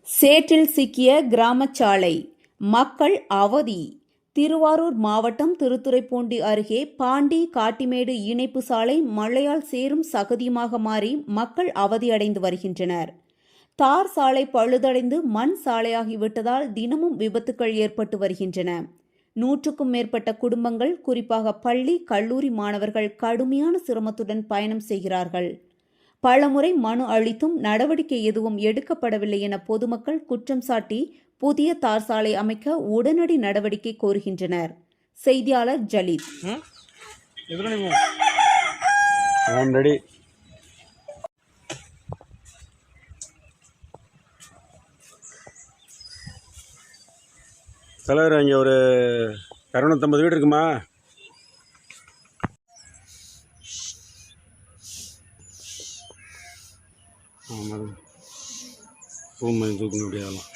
சேற்றில் சிக்கிய கிராமச்சாலை, மக்கள் அவதி. திருவாரூர் மாவட்டம் திருத்துறைப்பூண்டி அருகே பாண்டி காட்டிமேடு இணைப்பு சாலை மழையால் சேரும் சகதியுமாக மாறி மக்கள் அவதியடைந்து வருகின்றனர். தார் சாலை பழுதடைந்து மண் சாலையாகிவிட்டதால் தினமும் விபத்துக்கள் ஏற்பட்டு வருகின்றன. 100க்கும் மேற்பட்ட குடும்பங்கள், குறிப்பாக பள்ளி, கல்லூரி மாணவர்கள் கடுமையான சிரமத்துடன் பயணம் செய்கிறார்கள். பலமுறை மனு அளித்தும் நடவடிக்கை எதுவும் எடுக்கப்படவில்லை என பொதுமக்கள் குற்றம் சாட்டி புதிய தார் சாலை அமைக்க உடனடி நடவடிக்கை கோருகின்றனர். செய்தியாளர் ஜலீத். தலைவர், இங்கே ஒரு 250 வீடு இருக்குமா? ஆமாம், பூமை தூக்க முடியாதெல்லாம்.